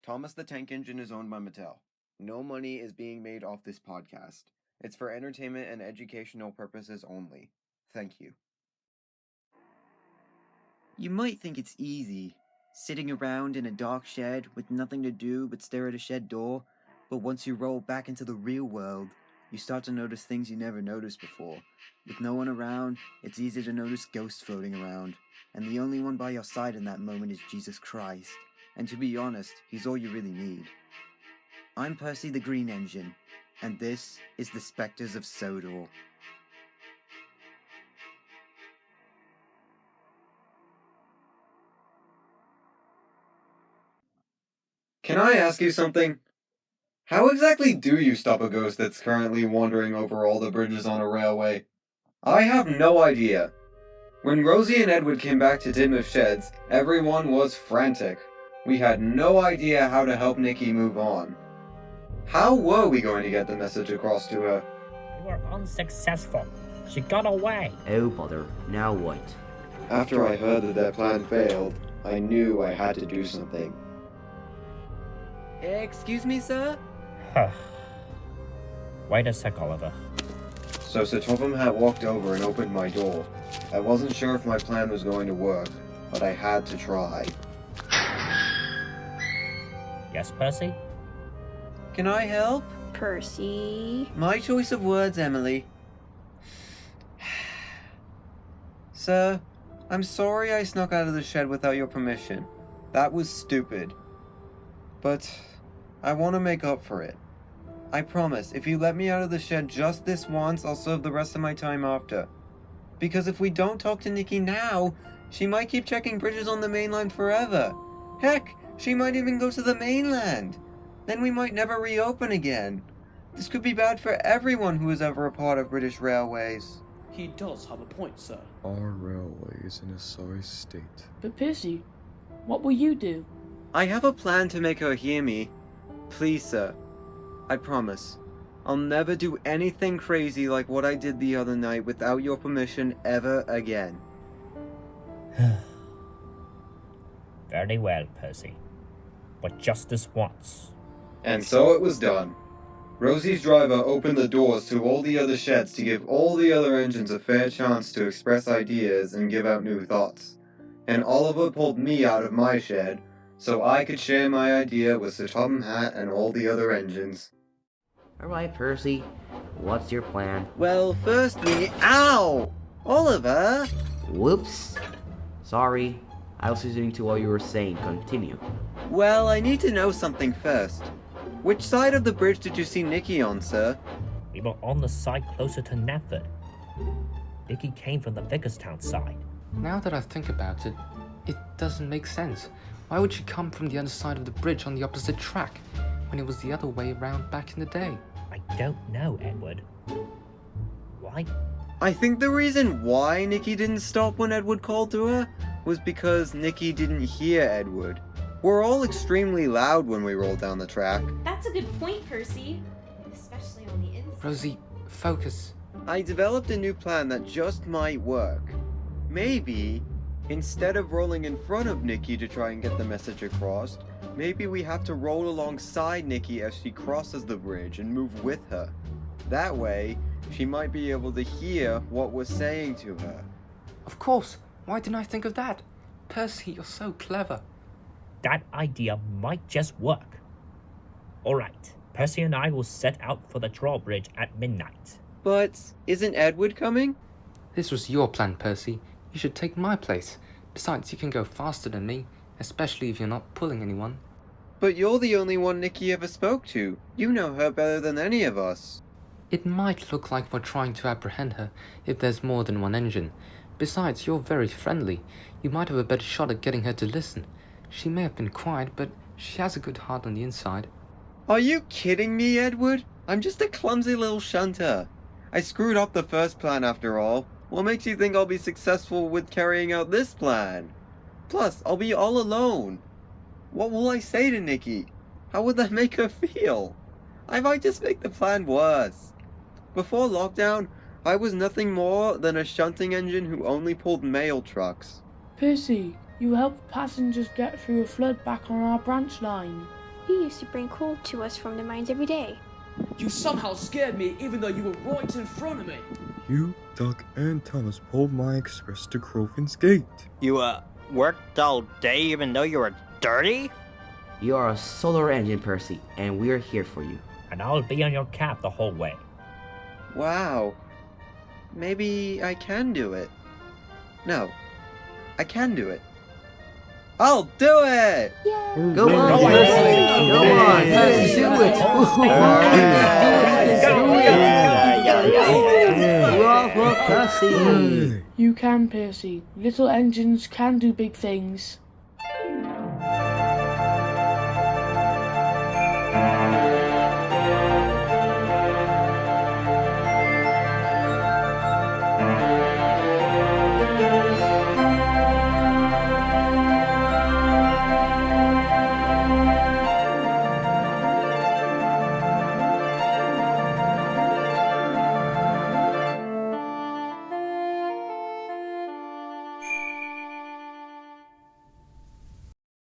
Thomas the Tank Engine is owned by Mattel. No money is being made off this podcast. It's for entertainment and educational purposes only. Thank you. You might think it's easy, sitting around in a dark shed with nothing to do but stare at a shed door, but once you roll back into the real world, you start to notice things you never noticed before. With no one around, it's easy to notice ghosts floating around, and the only one by your side in that moment is Jesus Christ. And to be honest, he's all you really need. I'm Percy the Green Engine, and this is the Specters of Sodor. Can I ask you something? How exactly do you stop a ghost that's currently wandering over all the bridges on a railway? I have no idea. When Rosie and Edward came back to Tidmouth Sheds, everyone was frantic. We had no idea how to help Nicky move on. How were we going to get the message across to her? We were unsuccessful. She got away. Oh bother, now what? After I heard that their plan failed, I knew I had to do something. Excuse me, sir? Wait a sec, Oliver. So Sir Topham had walked over and opened my door. I wasn't sure if my plan was going to work, but I had to try. Yes, Percy? Can I help? Percy. My choice of words, Emily. Sir, I'm sorry I snuck out of the shed without your permission. That was stupid. But I want to make up for it. I promise, if you let me out of the shed just this once, I'll serve the rest of my time after. Because if we don't talk to Nicky now, she might keep checking bridges on the mainline forever. Heck, she might even go to the mainland. Then we might never reopen again. This could be bad for everyone who is ever a part of British Railways. He does have a point, sir. Our railway is in a sorry state. But Percy, what will you do? I have a plan to make her hear me. Please, sir. I promise. I'll never do anything crazy like what I did the other night without your permission ever again. Very well, Percy. But just this once. And so it was done. Rosie's driver opened the doors to all the other sheds to give all the other engines a fair chance to express ideas and give out new thoughts. And Oliver pulled me out of my shed so I could share my idea with Sir Topham Hatt and all the other engines. Alright, Percy, what's your plan? Well, first we... Ow! Oliver! Whoops. Sorry, I was listening to what you were saying. Continue. Well, I need to know something first. Which side of the bridge did you see Nicky on, sir? We were on the side closer to Netford. Nicky came from the Vicarstown side. Now that I think about it, it doesn't make sense. Why would she come from the other side of the bridge on the opposite track, when it was the other way around back in the day? I don't know, Edward. Why? I think the reason why Nicky didn't stop when Edward called to her was because Nicky didn't hear Edward. We're all extremely loud when we roll down the track. That's a good point, Percy. Especially on the inside. Rosie, focus. I developed a new plan that just might work. Maybe, instead of rolling in front of Nicky to try and get the message across, maybe we have to roll alongside Nicky as she crosses the bridge and move with her. That way, she might be able to hear what we're saying to her. Of course. Why didn't I think of that? Percy, you're so clever. That idea might just work. Alright, Percy and I will set out for the drawbridge at midnight. But isn't Edward coming? This was your plan, Percy. You should take my place. Besides, you can go faster than me, especially if you're not pulling anyone. But you're the only one Nicky ever spoke to. You know her better than any of us. It might look like we're trying to apprehend her if there's more than one engine. Besides, you're very friendly. You might have a better shot at getting her to listen. She may have been quiet, but she has a good heart on the inside. Are you kidding me, Edward? I'm just a clumsy little shunter. I screwed up the first plan after all. What makes you think I'll be successful with carrying out this plan? Plus, I'll be all alone. What will I say to Nicky? How would that make her feel? I might just make the plan worse. Before lockdown, I was nothing more than a shunting engine who only pulled mail trucks. Percy, you helped passengers get through a flood back on our branch line. You used to bring coal to us from the mines every day. You somehow scared me even though you were right in front of me. You, Doc, and Thomas pulled my express to Crofton's Gate. You, worked all day even though you were dirty? You are a solar engine, Percy, and we're here for you. And I'll be on your cab the whole way. Wow. Maybe I can do it. No, I can do it. I'll do it! Yay! Go on, Percy! Go on, Percy, do it! Hurrah for Percy! You can, Percy. Little engines can do big things.